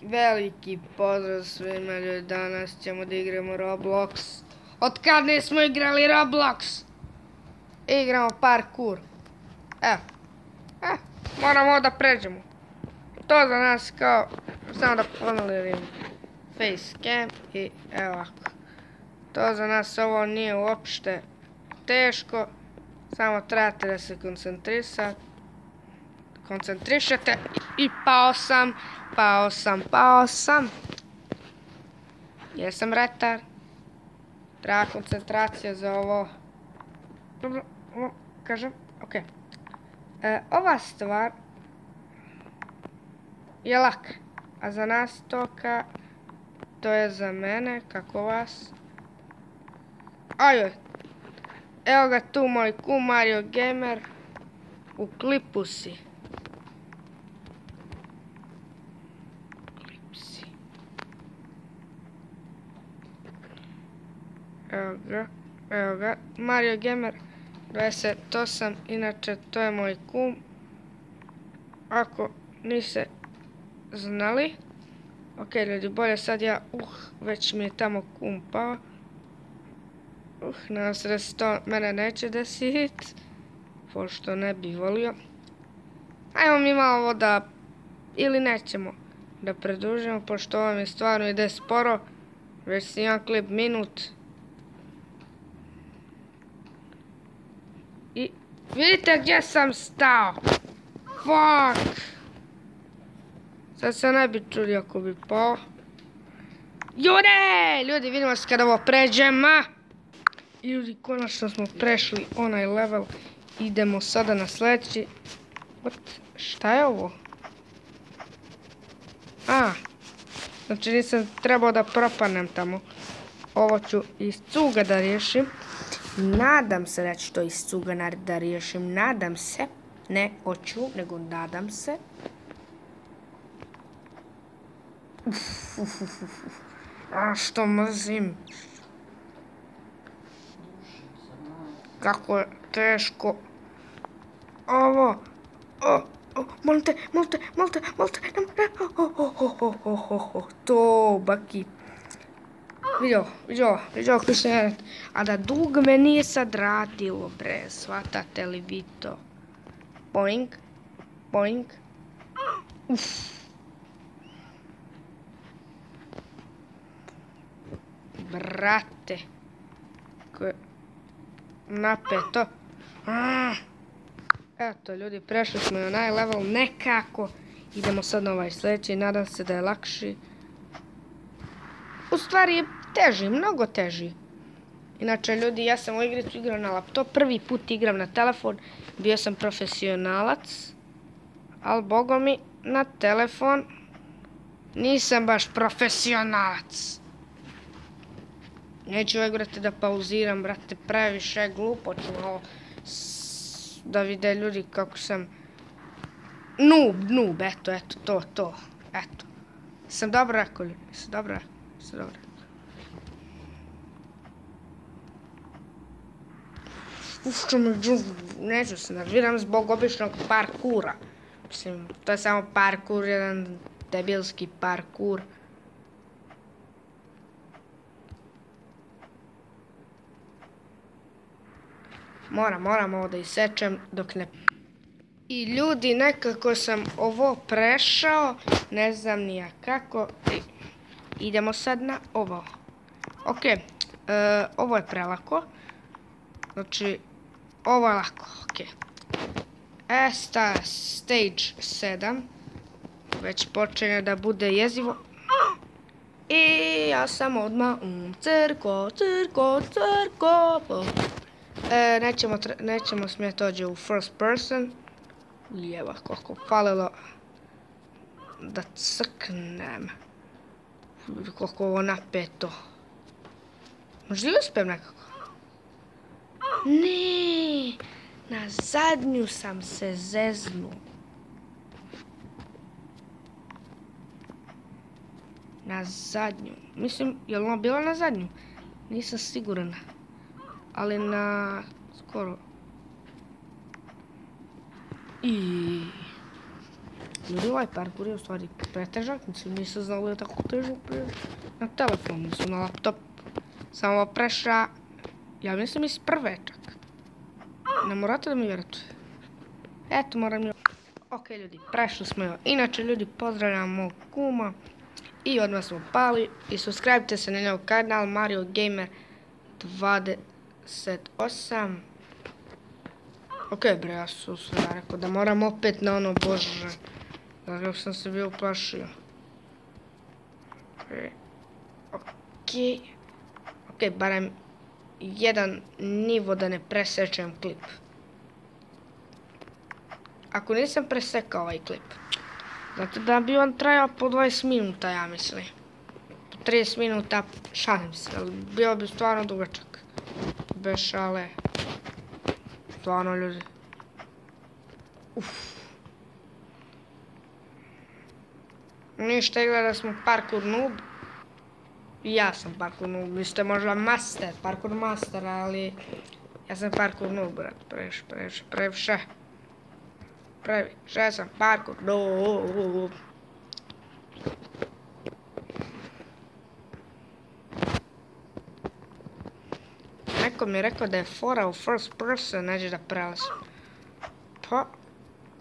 Veliki pozdrav svima ljudi, danas ćemo da igramo Roblox. Od kad nismo igrali Roblox? Igramo parkour. Moramo da pređemo. To za nas kao, samo da pomelim facecam i evo ovako. To za nas ovo nije uopšte teško, samo trebate da se koncentrišete i pao sam. Jesam retar. Treba koncentracija za ovo. Kažem, ok. Ova stvar je laka, a za nas to je za mene, kako vas. Ajoj. Evo ga tu moj kum Mario Gamer. U klipu si. Evo ga, Mario Gamer 28, inače to je moj kum. Ako niste znali. Ok ljudi, bolje sad ja, već mi je tamo kum pao. Nadam se da se to mene neće desiti, pošto ne bi volio. Ajmo mi malo ovo da, ili nećemo da produžimo, pošto ovo mi stvarno ide sporo. Već snimam klip minut. I vidite gdje sam stao. Fuck. Sad se ne bi čuli ako bi pao. Ljudi, vidimo se kada ovo pređemo. Ljudi, konačno smo prešli onaj level. Idemo sada na sljedeći. Šta je ovo? Znači nisam trebao da propanem tamo. Ovo ću iz cuga da riješim. Nadam se da ću to iz cuga da riješim. Nadam se. Ne hoću, nego nadam se. Što mrzim. Kako je teško. Ovo. Molim te. To, baki. Vidio Kristijan. A da dugme nije sad radilo, bre. Shvatate li vi to? Boing. Brate. Napeto. Eto ljudi, prešli smo na onaj level nekako. Idemo sad na ovaj sljedeći, nadam se da je lakši. U stvari je teži, mnogo teži. Inače ljudi, ja sam ovu igricu igrao na laptop, prvi put igram na telefon. Bio sam profesionalac, ali bogo mi na telefon nisam baš profesionalac. Neću ovaj brate da pauziram, brate, previše glupo ću malo da vide ljudi kako sam noob, eto, to, eto. Sam dobro rekao ljudi, sam dobro rekao. Što mi neću se nerviram zbog običnog parkura. Mislim, to je samo parkur, jedan debilski parkur. Moram ovo da isečem dok ne... I ljudi, nekako sam ovo prešao, ne znam nija kako. Idemo sad na ovo. Ok, ovo je prelako. Znači, ovo je lako, ok. Stage 7. Već počinje da bude jezivo. I ja sam odmah crko. Nećemo smjeti ođe u first person. Evo koliko falilo da crknem. Koliko ovo napeto. Možda li uspijem nekako? Ne, na zadnju sam se zeznuo. Na zadnju. Mislim, je li ono bilo na zadnju? Nisam siguran. Ali na skoro. Ljudi, ovaj parkour je u stvari pretežak, mislim, nisu znali da je tako težak na telefonu, su na laptop. Samo preša, ja mislim iz prve čak. Ne morate da mi vjerujete. Eto, moram joj. Ok, ljudi, prešli smo joj. Inače, ljudi, pozdravljam mog kuma. I odmah smo pali. I subscribe-te se na njegov kanal Mario Gamer 28. Ok, bre, ja sam sve rekao da moram opet na ono, bože. Zato sam se bio uplašio. Ok, barem jedan nivo da ne presečem klip. Ako nisam presekao ovaj klip, zato da bi on trajao po 20 minuta, ja mislim. Po 30 minuta, šalim se, ali bio bi stvarno dugačak. Bez šale. Stvarno, ljudi. Ništa, izgleda da smo parkour noob. Ja sam parkour noob, vi ste možda master, parkour master, ali ja sam parkour noob, brat, previše sam parkour noob. Neko mi je rekao da je fora u first person, neđe da prelazim. Pa,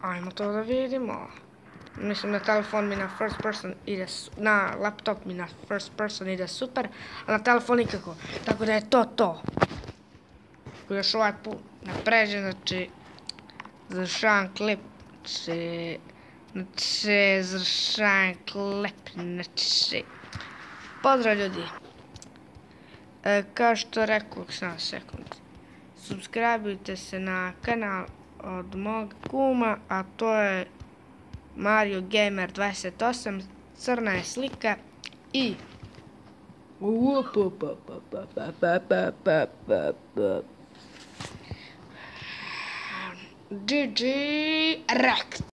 ajmo to da vidimo. Mislim da telefon mi na first person ide, na laptop mi na first person ide super, a na telefon nikako. Tako da je to. Još ovaj put napređen, znači, završavam klip, Pozdrav, ljudi. Kao što rekao, samo sekund. Subscribeujte se na kanal od mog kuma, a to je Mario Gamer 28, crna je slika i GG Rekt.